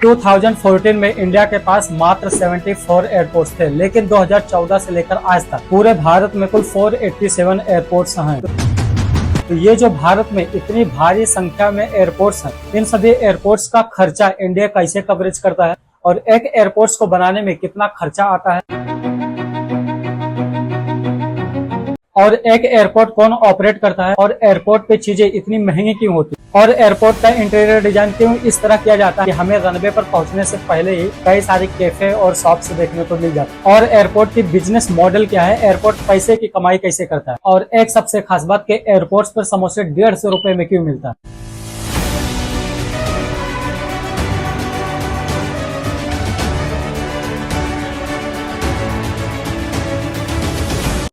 2014 में इंडिया के पास मात्र 74 एयरपोर्ट्स थे, लेकिन 2014 से लेकर आज तक पूरे भारत में कुल 487 एयरपोर्ट्स हैं। तो ये जो भारत में इतनी भारी संख्या में एयरपोर्ट्स हैं, इन सभी एयरपोर्ट्स का खर्चा इंडिया कैसे कवरेज करता है और एक एयरपोर्ट्स को बनाने में कितना खर्चा आता है और एक एयरपोर्ट कौन ऑपरेट करता है और एयरपोर्ट पे चीजें इतनी महंगी क्यों होती है और एयरपोर्ट का इंटीरियर डिजाइन क्यों इस तरह किया जाता है कि हमें रनवे पर पहुंचने से पहले ही कई सारे कैफे और शॉप्स देखने को मिल जाते हैं और एयरपोर्ट की बिजनेस मॉडल क्या है, एयरपोर्ट पैसे की कमाई कैसे करता है और एक सबसे खास बात कि एयरपोर्ट्स पर समोसे 150 रुपए में क्यों मिलता है।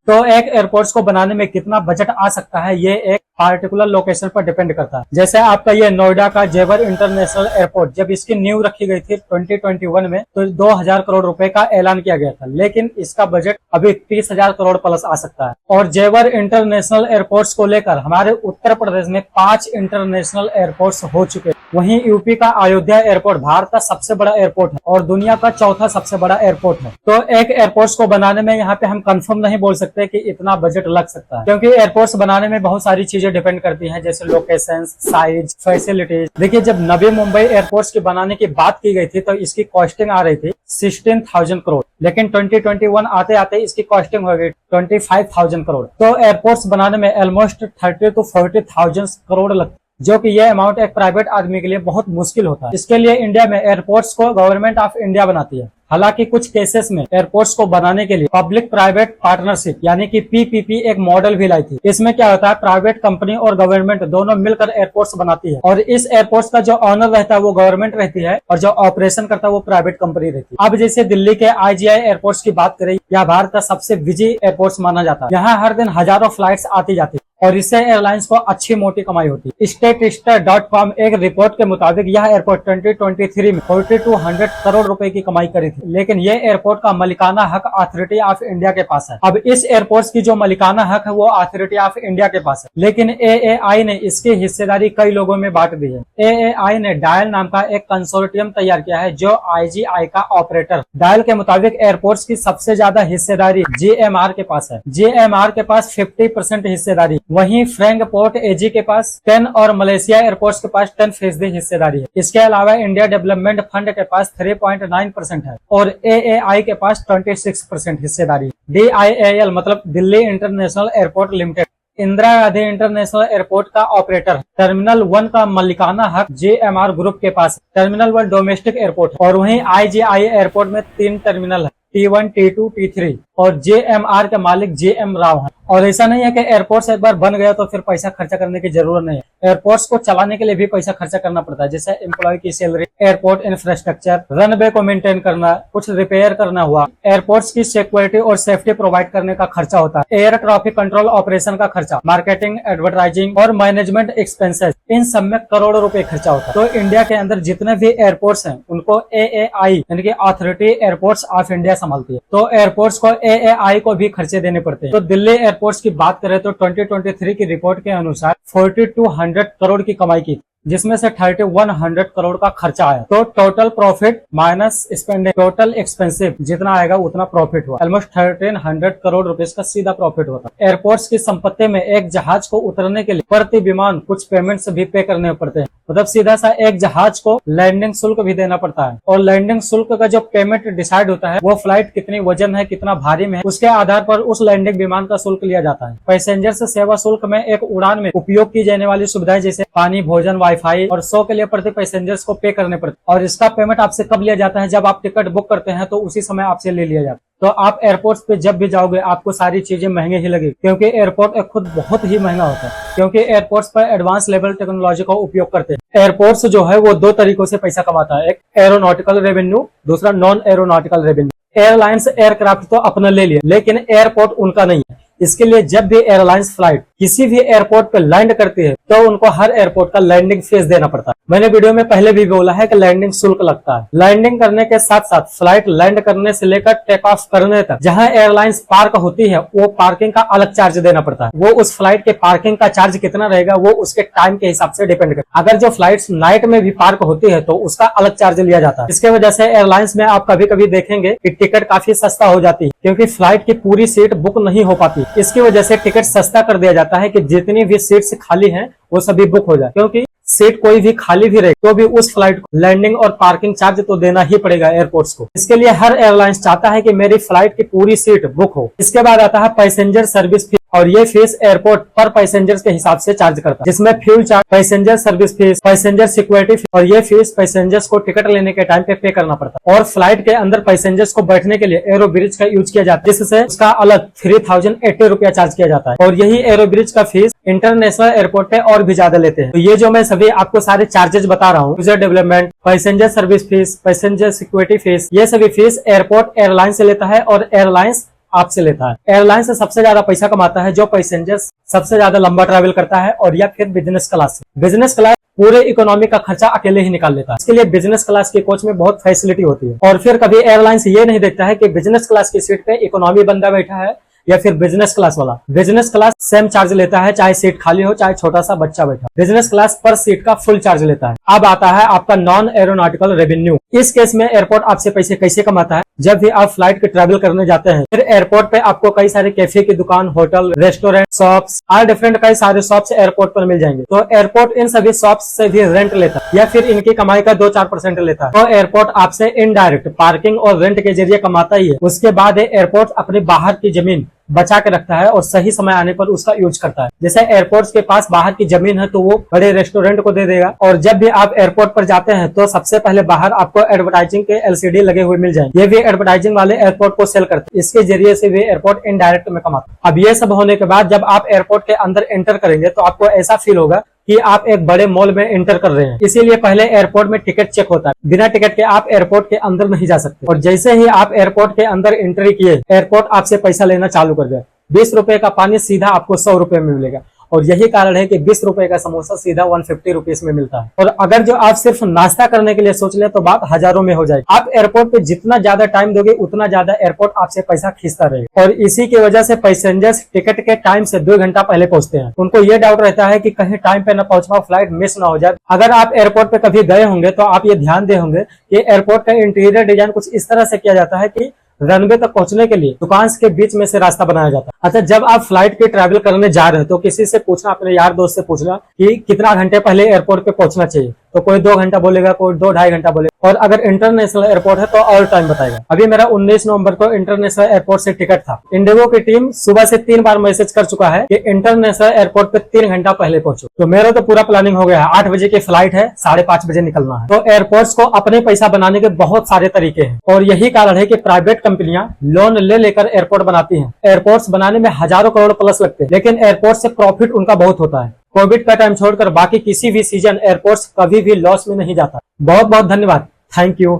तो एक एयरपोर्ट्स को बनाने में कितना बजट आ सकता है, ये एक पार्टिकुलर लोकेशन पर डिपेंड करता है। जैसे आपका ये नोएडा का जेवर इंटरनेशनल एयरपोर्ट, जब इसकी नींव रखी गई थी 2021 में, तो 2000 करोड़ रुपए का ऐलान किया गया था, लेकिन इसका बजट अभी 30,000 करोड़ प्लस आ सकता है। और जेवर इंटरनेशनल एयरपोर्ट्स को लेकर हमारे उत्तर प्रदेश में 5 इंटरनेशनल एयरपोर्ट्स हो चुके हैं। वहीं यूपी का अयोध्या एयरपोर्ट भारत का सबसे बड़ा एयरपोर्ट है और दुनिया का चौथा सबसे बड़ा एयरपोर्ट है। तो एक एयरपोर्ट्स को बनाने में यहाँ पे हम कंफर्म नहीं बोल सकते कि इतना बजट लग सकता है, क्योंकि एयरपोर्ट्स बनाने में बहुत सारी चीजें डिपेंड करती हैं, जैसे लोकेशन, साइज, फैसिलिटीज। देखिए, जब नवी मुंबई एयरपोर्ट्स की बनाने की बात की गई थी तो इसकी कॉस्टिंग आ रही थी 16,000 करोड़, लेकिन 2021 आते आते इसकी कॉस्टिंग हो गई 25,000 करोड़। तो एयरपोर्ट्स बनाने में ऑलमोस्ट 30 to 40,000 करोड़ लगता है, जो कि ये अमाउंट एक प्राइवेट आदमी के लिए बहुत मुश्किल होता है। इसके लिए इंडिया में एयरपोर्ट्स को गवर्नमेंट ऑफ इंडिया बनाती है। हालांकि कुछ केसेस में एयरपोर्ट्स को बनाने के लिए पब्लिक प्राइवेट पार्टनरशिप यानी कि पीपीपी एक मॉडल भी लाई थी। इसमें क्या होता है, प्राइवेट कंपनी और गवर्नमेंट दोनों मिलकर एयरपोर्ट्स बनाती है और इस एयरपोर्ट्स का जो ऑनर रहता है वो गवर्नमेंट रहती है और जो ऑपरेशन करता है वो प्राइवेट कंपनी रहती है। अब जैसे दिल्ली के आईजीआई एयरपोर्ट्स की बात करें, यह भारत का सबसे बिजी एयरपोर्ट्स माना जाता है। यहाँ हर दिन हजारों फ्लाइट्स आती जाती है और इससे एयरलाइंस को अच्छी मोटी कमाई होती है। Statista.com एक रिपोर्ट के मुताबिक यह एयरपोर्ट 2023 में 4200 करोड़ रुपए की कमाई करी थी, लेकिन ये एयरपोर्ट का मालिकाना हक अथॉरिटी ऑफ इंडिया के पास है। अब इस एयरपोर्ट की जो मालिकाना हक है वो अथॉरिटी ऑफ इंडिया के पास है, लेकिन AAI ने इसकी हिस्सेदारी कई लोगों में बांट दी है। AAI ने डायल नाम का एक कंसोर्टियम तैयार किया है जो IGI का ऑपरेटर। डायल के मुताबिक एयरपोर्ट्स की सबसे ज्यादा हिस्सेदारी GMR के पास है। GMR के पास 50% हिस्सेदारी, वहीं फ्रैंकफर्ट AG के पास 10 और मलेशिया एयरपोर्ट्स के पास 10% हिस्सेदारी है। इसके अलावा इंडिया डेवलपमेंट फंड के पास 3.9% है और AAI के पास 26% हिस्सेदारी है। DIAL मतलब Delhi international airport limited Indira Gandhi international airport का ऑपरेटर। टर्मिनल 1 का मालिकाना हक GMR ग्रुप के पास। टर्मिनल 1 डोमेस्टिक एयरपोर्ट और वहीं IGI एयरपोर्ट में 3 टर्मिनल है, T1, T2, T3 और JMR के मालिक JM राव है। और ऐसा नहीं है कि एयरपोर्ट्स एक बार बन गया तो फिर पैसा खर्चा करने की जरूरत नहीं है। एयरपोर्ट्स को चलाने के लिए भी पैसा खर्चा करना पड़ता है, जैसे एम्प्लॉय की सैलरी, एयरपोर्ट इंफ्रास्ट्रक्चर, रनवे को मेंटेन करना, कुछ रिपेयर करना हुआ, एयरपोर्ट्स की सिक्योरिटी और सेफ्टी प्रोवाइड करने का खर्चा होता है, एयर ट्रैफिक कंट्रोल ऑपरेशन का खर्चा, मार्केटिंग, एडवर्टाइजिंग और मैनेजमेंट एक्सपेंसेस, इन सब में करोड़ों रुपए खर्चा होता है। तो इंडिया के अंदर जितने भी एयरपोर्ट्स हैं उनको AAI यानी कि अथॉरिटी एयरपोर्ट्स ऑफ इंडिया संभालती है। तो एयरपोर्ट्स को AAI को भी खर्चे देने पड़ते हैं। तो दिल्ली एयरपोर्ट्स की बात करें तो 2023 की रिपोर्ट के अनुसार 4200 करोड़ की कमाई की, जिसमें से 3100 करोड़ का खर्चा आया। तो total profit minus spending, total expensive जितना आएगा उतना प्रॉफिट हुआ। ऑलमोस्ट 1300 करोड़ रुपए का सीधा प्रॉफिट होता है। एयरपोर्ट्स की संपत्ति में एक जहाज को उतरने के लिए प्रति विमान कुछ पेमेंट्स भी पे करने पड़ते हैं। मतलब सीधा सा एक जहाज को लैंडिंग शुल्क भी देना पड़ता है और लैंडिंग शुल्क का जो पेमेंट डिसाइड होता है वो फ्लाइट कितनी वजन है, कितना भारी में है, उसके आधार पर उस लैंडिंग विमान का शुल्क लिया जाता है। पैसेंजर से सेवा शुल्क में एक उड़ान में उपयोग की जाने वाली सुविधाएं जैसे पानी, भोजन, वाईफाई और 100 के लिए प्रति पैसेंजर्स को पे करने पड़ते हैं। और इसका पेमेंट आपसे कब लिया जाता है, जब आप टिकट बुक करते हैं तो उसी समय आपसे ले लिया जाता है। तो आप एयरपोर्ट्स पे जब भी जाओगे आपको सारी चीजें महंगे ही लगेगी, क्योंकि एयरपोर्ट एक खुद बहुत ही महंगा होता है, क्योंकि एयरपोर्ट्स पर एडवांस लेवल टेक्नोलॉजी का उपयोग करते हैं। एयरपोर्ट्स जो है वो 2 तरीकों से पैसा कमाता है, एक एरोनॉटिकल रेवेन्यू, दूसरा non aeronautical revenue. Airlines aircraft तो अपना ले लिया, लेकिन एयरपोर्ट उनका नहीं है। इसके लिए जब भी एयरलाइंस फ्लाइट किसी भी एयरपोर्ट पे लैंड करती है तो उनको हर एयरपोर्ट का लैंडिंग फीस देना पड़ता है। मैंने वीडियो में पहले भी बोला है कि लैंडिंग शुल्क लगता है। लैंडिंग करने के साथ साथ फ्लाइट लैंड करने से लेकर टेक ऑफ करने तक जहां एयरलाइंस पार्क होती है वो पार्किंग का अलग चार्ज देना पड़ता है। वो उस फ्लाइट के पार्किंग का चार्ज कितना रहेगा वो उसके टाइम के हिसाब से डिपेंड करता है। अगर जो फ्लाइट्स नाइट में भी पार्क होती है तो उसका अलग चार्ज लिया जाता है। इसके वजह से एयरलाइंस में आप कभी कभी देखेंगे कि टिकट काफी सस्ता हो जाती है, क्योंकि फ्लाइट की पूरी सीट बुक नहीं हो पाती। इसकी वजह से टिकट सस्ता कर दिया जाता है कि जितनी भी सीट्स खाली हैं वो सभी बुक हो जाए, क्योंकि सीट कोई भी खाली भी रहे तो भी उस फ्लाइट को लैंडिंग और पार्किंग चार्ज तो देना ही पड़ेगा एयरपोर्ट्स को। इसके लिए हर एयरलाइंस चाहता है कि मेरी फ्लाइट की पूरी सीट बुक हो। इसके बाद आता है पैसेंजर सर्विस फीस, और ये फीस एयरपोर्ट पर पैसेंजर्स के हिसाब से चार्ज करता है, जिसमें fuel charge, passenger service fees, passenger security fees, और ये फीस पैसेंजर्स को टिकट लेने के टाइम पे करना पड़ता है। और फ्लाइट के अंदर पैसेंजर्स को बैठने के लिए एरो ब्रिज का यूज किया जाता है, जिससे उसका अलग 3080 रुपया चार्ज किया जाता है। और यही एरो ब्रिज का फीस इंटरनेशनल एयरपोर्ट पे और भी ज्यादा लेते हैं। तो ये जो मैं सभी आपको सारे चार्जेस बता रहा हूँ, user development, passenger service fees, passenger security fees, ये सभी फीस एयरपोर्ट एयरलाइन से लेता है और एयरलाइंस आपसे लेता है। एयरलाइन से सबसे ज्यादा पैसा कमाता है जो पैसेंजर्स सबसे ज्यादा लंबा ट्रैवल करता है, और या फिर बिजनेस क्लास से। बिजनेस क्लास पूरे इकोनॉमी का खर्चा अकेले ही निकाल लेता है। इसके लिए बिजनेस क्लास की कोच में बहुत फैसिलिटी होती है। और फिर कभी एयरलाइंस ये नहीं देखता है कि बिजनेस क्लास की सीट पे इकोनॉमी बंदा बैठा है या फिर बिजनेस क्लास वाला। बिजनेस क्लास सेम चार्ज लेता है, चाहे सीट खाली हो चाहे छोटा सा बच्चा बैठा। बिजनेस क्लास पर सीट का फुल चार्ज लेता है। अब आता है आपका नॉन एरोनॉटिकल रेवेन्यू। इस केस में एयरपोर्ट आपसे पैसे कैसे कमाता है? जब भी आप फ्लाइट के ट्रैवल करने जाते हैं, फिर एयरपोर्ट पे आपको कई सारे कैफे की दुकान, होटल, रेस्टोरेंट, शॉप्स, और डिफरेंट कई सारे शॉप्स एयरपोर्ट पर मिल जाएंगे। तो एयरपोर्ट इन सभी शॉप्स से भी रेंट लेता है या फिर इनकी कमाई का 2-4% लेता है। तो एयरपोर्ट आपसे इनडायरेक्ट पार्किंग और रेंट के जरिए कमाता ही है। उसके बाद एयरपोर्ट अपने बाहर की जमीन बचा के रखता है और सही समय आने पर उसका यूज करता है। जैसे एयरपोर्ट्स के पास बाहर की जमीन है तो वो बड़े रेस्टोरेंट को दे देगा, और जब भी आप एयरपोर्ट पर जाते हैं तो सबसे पहले बाहर आपको एडवर्टाइजिंग के LCD लगे हुए मिल जाएंगे। ये भी एडवर्टाइजिंग वाले एयरपोर्ट को सेल करते हैं। इसके जरिए से भी एयरपोर्ट इनडायरेक्ट में कमाता है। अब ये सब होने के बाद जब आप एयरपोर्ट के अंदर एंटर करेंगे तो आपको ऐसा फील होगा कि आप एक बड़े मॉल में एंटर कर रहे हैं। इसीलिए पहले एयरपोर्ट में टिकट चेक होता है। बिना टिकट के आप एयरपोर्ट के अंदर नहीं जा सकते। और जैसे ही आप एयरपोर्ट के अंदर एंट्री किए, एयरपोर्ट आपसे पैसा लेना चालू कर दिया। 20 रुपए का पानी सीधा आपको 100 रुपए में मिलेगा, और यही कारण है कि 20 रुपए का समोसा सीधा 150 रुपीज में मिलता है। और अगर जो आप सिर्फ नाश्ता करने के लिए सोच ले तो बात हजारों में हो जाएगी। आप एयरपोर्ट पे जितना ज्यादा टाइम दोगे उतना ज्यादा एयरपोर्ट आपसे पैसा खींचता रहेगा। और इसी की वजह से पैसेंजर्स टिकट के टाइम से 2 घंटा पहले पहुंचते हैं। उनको ये डाउट रहता है कि कहीं टाइम पे न पहुंच पाओ, फ्लाइट मिस ना हो जाए। अगर आप एयरपोर्ट पे कभी गए होंगे तो आप ये ध्यान दे होंगे कि एयरपोर्ट का इंटीरियर डिजाइन कुछ इस तरह से किया जाता है कि रनवे तक पहुंचने के लिए दुकान के बीच में से रास्ता बनाया जाता है। अच्छा, जब आप फ्लाइट के ट्रैवल करने जा रहे हैं तो किसी से पूछना, अपने यार दोस्त से पूछना कि कितना घंटे पहले एयरपोर्ट पे पहुंचना चाहिए। तो कोई 2 घंटा बोलेगा, कोई 2-2.5 घंटा बोलेगा। और अगर इंटरनेशनल एयरपोर्ट है तो और टाइम बताएगा। अभी मेरा 19 नवंबर को इंटरनेशनल एयरपोर्ट से टिकट था। इंडिगो की टीम सुबह से 3 बार मैसेज कर चुका है कि इंटरनेशनल एयरपोर्ट पे 3 घंटा पहले पहुंचो। तो मेरा तो पूरा प्लानिंग हो गया है। 8 बजे की फ्लाइट है, 5:30 बजे निकलना है। तो एयरपोर्ट्स को अपने पैसा बनाने के बहुत सारे तरीके हैं, और यही कारण है कि प्राइवेट कंपनियां लोन ले लेकर एयरपोर्ट बनाती हैं। एयरपोर्ट्स बनाने में हजारों करोड़ प्लस लगते हैं, लेकिन एयरपोर्ट से प्रॉफिट उनका बहुत होता है। कोविड का टाइम छोड़कर बाकी किसी भी सीजन एयरपोर्ट्स कभी भी लॉस में नहीं जाता। बहुत बहुत धन्यवाद। Thank you.